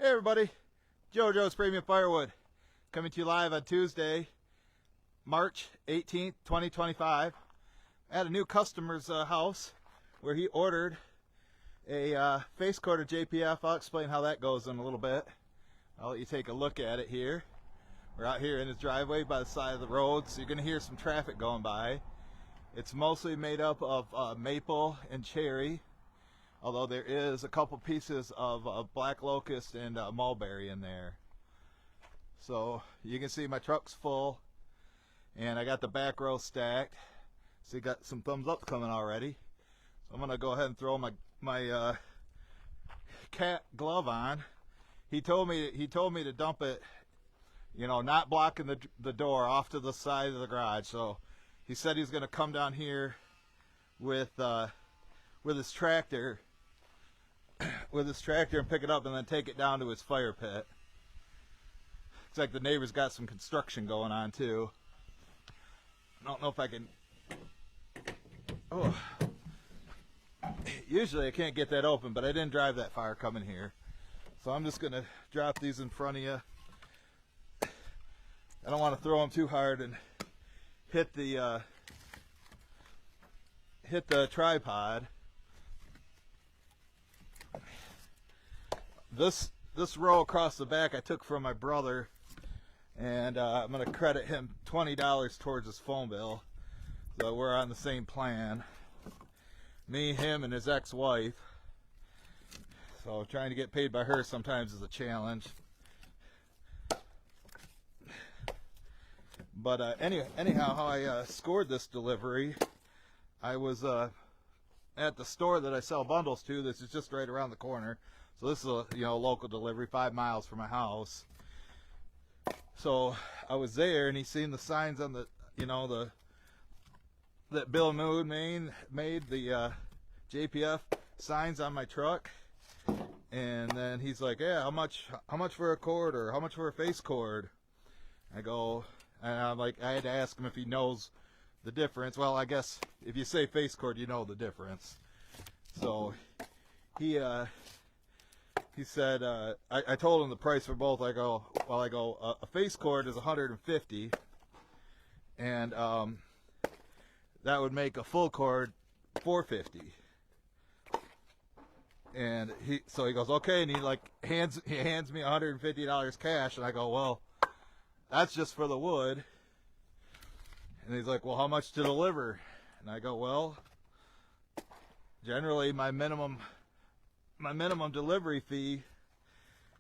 Hey everybody, JoJo's Premium Firewood coming to you live on Tuesday, March 18th, 2025 at a new customer's house where he ordered a face quarter JPF. I'll explain how that goes in a little bit. I'll let you take a look at it here. We're out here in his driveway by the side of the road, so you're going to hear some traffic going by. It's mostly made up of maple and cherry, although there is a couple pieces of black locust and mulberry in there. So you can see my truck's full, and I got the back row stacked. So you got some thumbs up coming already. So I'm gonna go ahead and throw my cat glove on. He told me to dump it, you know, not blocking the door, off to the side of the garage. So he said he's gonna come down here with his tractor. And pick it up and then take it down to his fire pit. Looks like the neighbor's got some construction going on too. I don't know if I can. Oh, usually I can't get that open, but I didn't drive that far coming here, so I'm just gonna drop these in front of you. I don't want to throw them too hard and hit the tripod. This row across the back I took from my brother, and I'm going to credit him $20 towards his phone bill. So we're on the same plan. Me, him, and his ex-wife. So trying to get paid by her sometimes is a challenge. But anyhow, how I scored this delivery, I was at the store that I sell bundles to. This is just right around the corner. So this is a local delivery, 5 miles from my house. So I was there, and he seen the signs on that Bill Mood made the JPF signs on my truck, and then he's like, "Yeah, how much for a cord, or how much for a face cord?" I go, and I'm like, I had to ask him if he knows the difference. Well, I guess if you say face cord, you know the difference. So he said, I told him the price for both. I go, a face cord is $150, and that would make a full cord $450. And he goes, okay, and he hands me $150 cash, and I go, well, that's just for the wood. And he's like, well, how much to deliver? And I go, well, generally my minimum delivery fee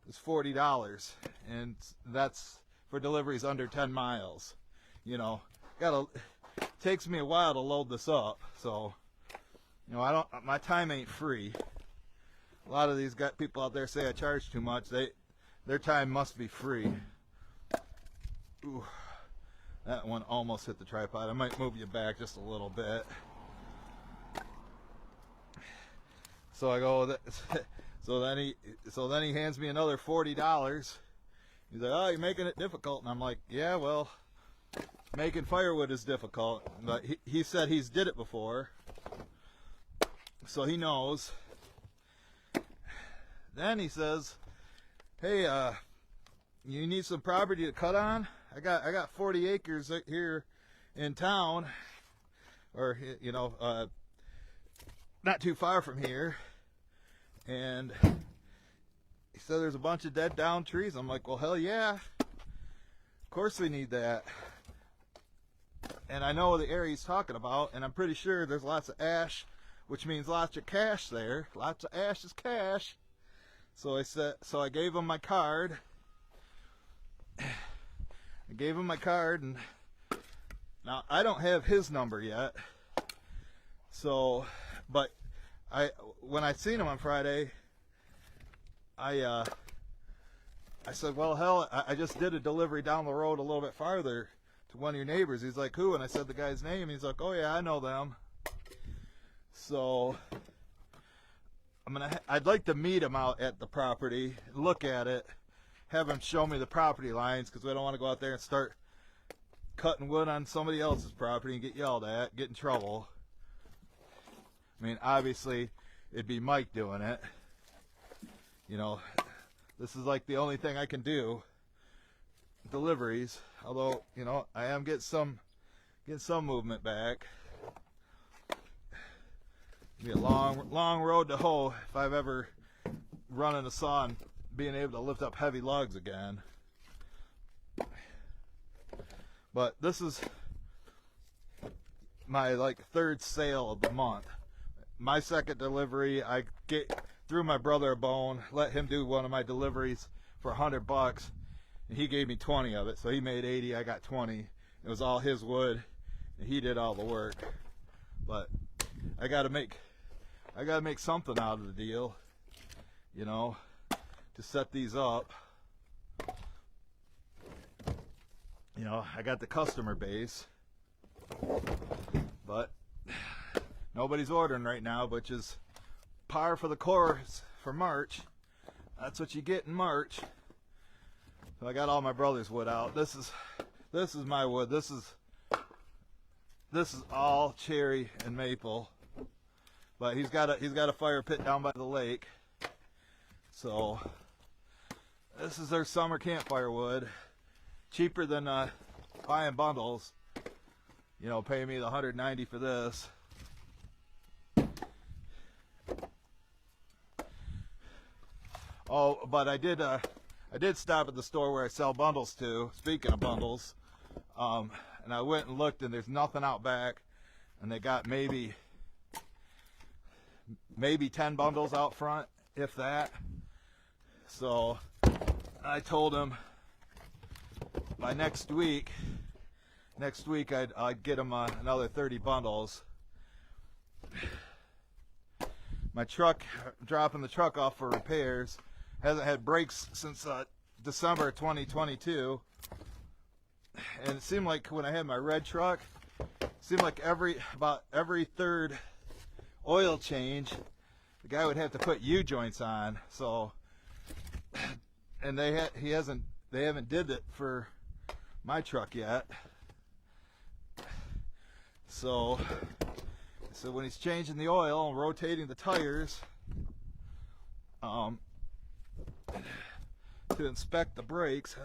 is $40, and that's for deliveries under 10 miles. Takes me a while to load this up, so my time ain't free. A lot of these people out there say I charge too much. Their time must be free. Ooh, that one almost hit the tripod. I might move you back just a little bit. So I go, so then he hands me another $40. He's like, "Oh, you're making it difficult." And I'm like, "Yeah, well, making firewood is difficult." But he said he's did it before, so he knows. Then he says, "Hey, you need some property to cut on? I got 40 acres here in town, or not too far from here." And he said there's a bunch of dead down trees. I'm like, well, hell yeah, of course we need that. And I know the area he's talking about, and I'm pretty sure there's lots of ash, which means lots of cash there. Lots of ash is cash. So I gave him my card. And now I don't have his number yet. So, but when I seen him on Friday, I said, well, hell, I just did a delivery down the road a little bit farther to one of your neighbors. He's like, who? And I said the guy's name. He's like, oh yeah, I know them. So I'd like to meet him out at the property, look at it, have him show me the property lines, because we don't want to go out there and start cutting wood on somebody else's property and get yelled at, get in trouble. I mean, obviously, it'd be Mike doing it. This is like the only thing I can do. Deliveries, although, you know, I am getting some movement back. It'll be a long road to hoe if I've ever running a saw and being able to lift up heavy logs again. But this is my like third sale of the month. My second delivery, I threw my brother a bone, let him do one of my deliveries for $100, and he gave me 20 of it, so he made 80, I got 20. It was all his wood, and he did all the work. But I gotta make something out of the deal, you know, to set these up. You know, I got the customer base, but nobody's ordering right now, which is par for the course for March. That's what you get in March. So I got all my brother's wood out. This is my wood. This is all cherry and maple. But he's got a fire pit down by the lake. So this is their summer campfire wood. Cheaper than buying bundles. You know, pay me the $190 for this. Oh, but I did stop at the store where I sell bundles to. Speaking of bundles, and I went and looked, and there's nothing out back, and they got maybe 10 bundles out front, if that. So I told him by next week I'd get him another 30 bundles. My truck, dropping the truck off for repairs, hasn't had brakes since December 2022, and it seemed like when I had my red truck, it seemed like about every third oil change, the guy would have to put U-joints on. So, and they haven't did it for my truck yet. So when he's changing the oil and rotating the tires, to inspect the brakes,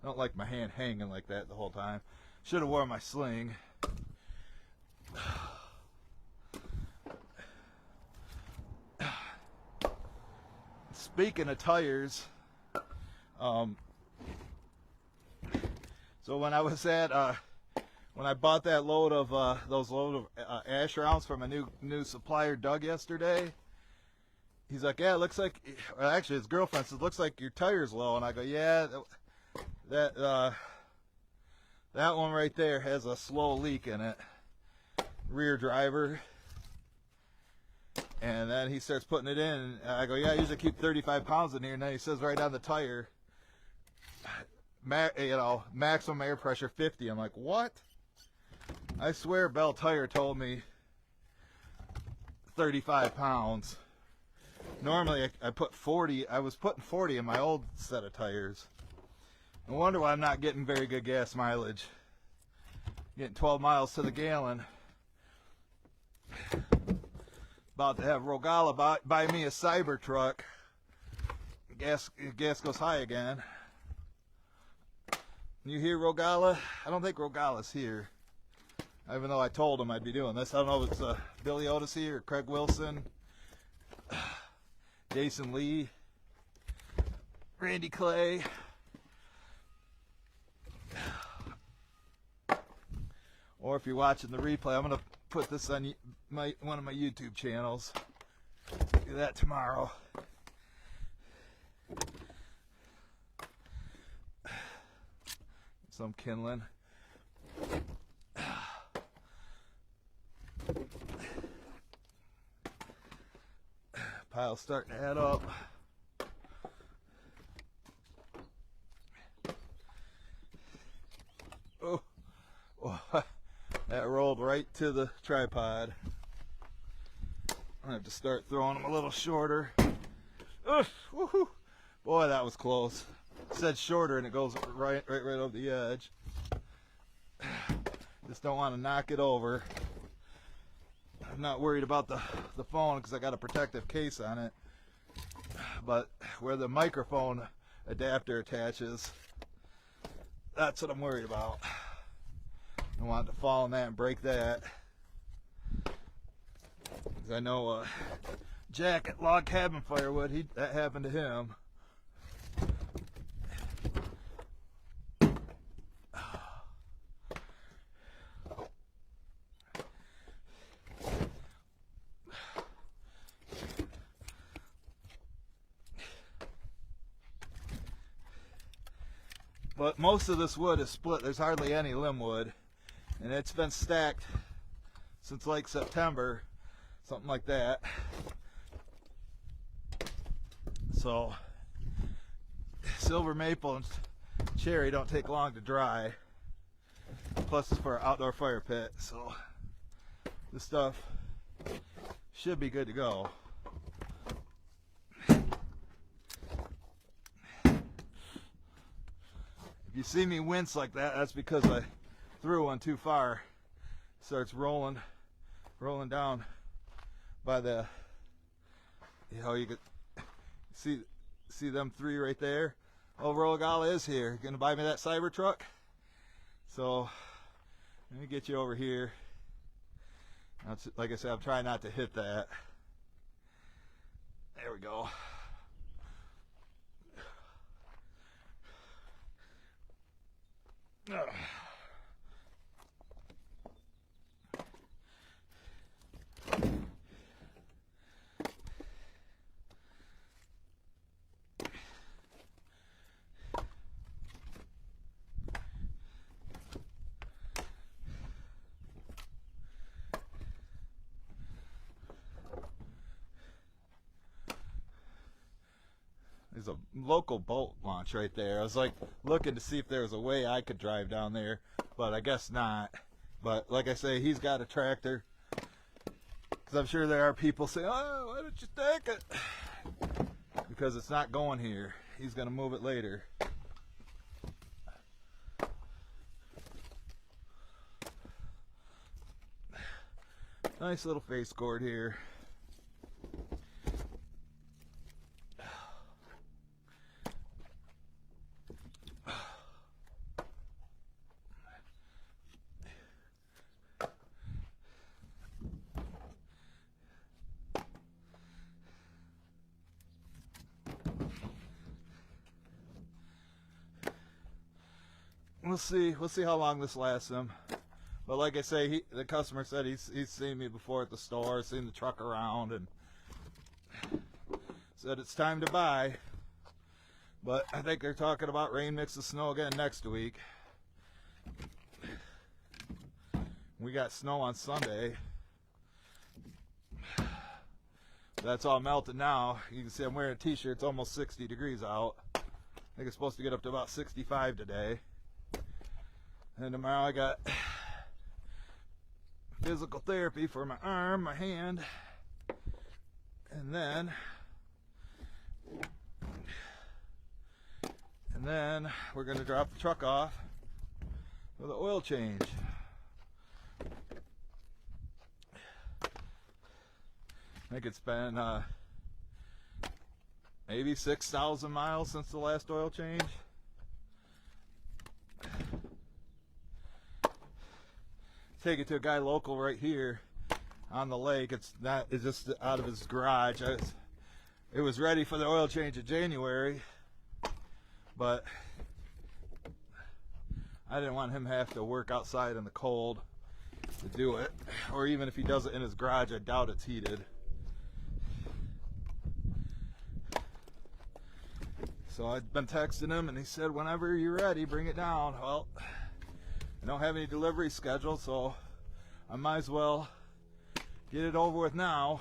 I don't like my hand hanging like that the whole time. Should have worn my sling. Speaking of tires, so when I was when I bought that load of ash rounds from a new supplier, Doug, yesterday, he's like, yeah, it looks like, well, actually his girlfriend says, looks like your tire's low. And I go, yeah, that one right there has a slow leak in it, rear driver. And then he starts putting it in, and I go, yeah, I usually keep 35 pounds in here. And then he says right on the tire, maximum air pressure 50. I'm like, what? I swear Bell Tire told me 35 pounds. Normally I put 40. I was putting 40 in my old set of tires. No wonder why I'm not getting very good gas mileage. Getting 12 miles to the gallon. About to have Rogala buy me a Cybertruck. Gas goes high again. You hear Rogala? I don't think Rogala's here. Even though I told him I'd be doing this. I don't know if it's Billy Otis here or Craig Wilson, Jason Lee, Randy Clay. Or if you're watching the replay, I'm going to put this on one of my YouTube channels. Do that tomorrow. Some kindling. Pile's starting to add up. Oh, that rolled right to the tripod. I have to start throwing them a little shorter. Woohoo! Boy, that was close. It said shorter and it goes right over the edge. Just don't want to knock it over. I'm not worried about the phone because I got a protective case on it. but where the microphone adapter attaches, that's what I'm worried about. I want to fall in that and break that. Because I know Jack at Log Cabin Firewood, that happened to him. But most of this wood is split. There's hardly any limb wood. And it's been stacked since like September, something like that. So silver maple and cherry don't take long to dry. Plus it's for an outdoor fire pit. So this stuff should be good to go. If you see me wince like that, that's because I threw one too far. It starts rolling down by the, you could see them three right there. Oh, Rolagala is here. Gonna buy me that Cybertruck? So let me get you over here. Like I said, I'm trying not to hit that. There we go. There's a local boat launch right there. I was like looking to see if there was a way I could drive down there, but I guess not. But like I say, he's got a tractor. Because I'm sure there are people saying, oh, why don't you take it? Because it's not going here. He's going to move it later. Nice little face cord here. We'll see how long this lasts him. But like I say, the customer said he's seen me before at the store, seen the truck around, and said it's time to buy. But I think they're talking about rain mixed with snow again next week. We got snow on Sunday. That's all melted now. You can see I'm wearing a t-shirt. It's almost 60 degrees out. I think it's supposed to get up to about 65 today. And tomorrow I got physical therapy for my arm, my hand, and then we're going to drop the truck off with an oil change. I think it's been maybe 6,000 miles since the last oil change. Take it to a guy local right here on the lake. It's just out of his garage. It was ready for the oil change in January, but I didn't want him to have to work outside in the cold to do it. Or even if he does it in his garage, I doubt it's heated. So I'd been texting him and he said, whenever you're ready, bring it down. Well, I don't have any delivery scheduled, so I might as well get it over with now.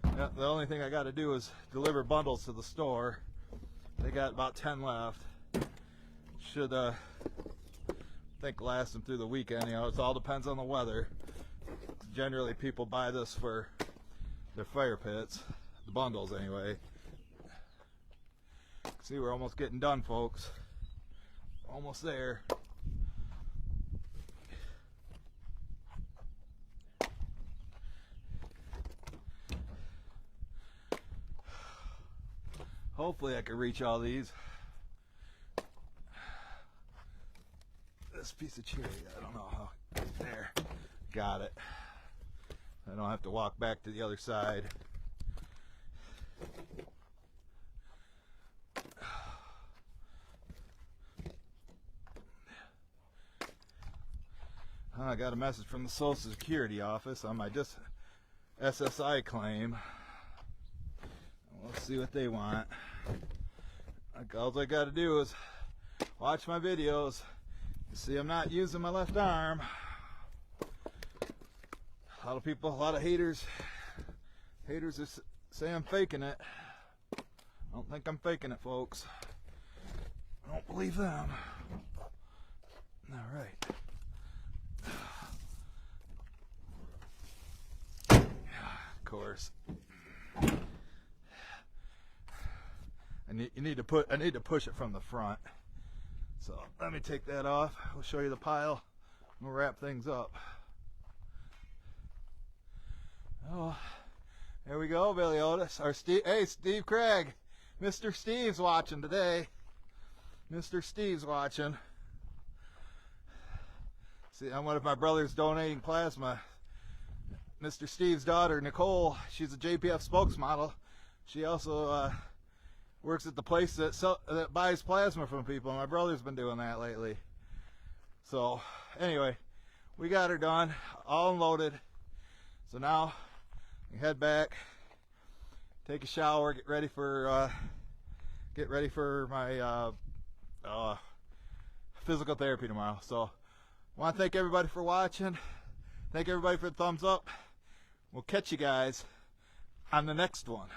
The only thing I got to do is deliver bundles to the store. They got about 10 left. Should I think last them through the weekend. You know, it all depends on the weather. Generally, people buy this for their fire pits, the bundles anyway. See, we're almost getting done, folks. Almost there. Hopefully I can reach all these. This piece of cherry, I don't know how. There, got it. I don't have to walk back to the other side. I got a message from the Social Security office on my SSI claim. Let's see what they want. All I got to do is watch my videos. You see, I'm not using my left arm. A lot of people, a lot of haters say I'm faking it. I don't think I'm faking it, folks. I don't believe them. All right. Of course. I need to push it from the front. So let me take that off. We'll show you the pile. We'll wrap things up. Oh, there we go, Billy Otis. Our Steve, hey, Steve Craig. Mr. Steve's watching today. Mr. Steve's watching. See, I'm one of my brothers donating plasma. Mr. Steve's daughter, Nicole, she's a JPF spokesmodel. She also works at the place that buys plasma from people. My brother's been doing that lately. So, anyway, we got her done, all unloaded. So now, we head back, take a shower, get ready for my physical therapy tomorrow. So, I want to thank everybody for watching. Thank everybody for the thumbs up. We'll catch you guys on the next one.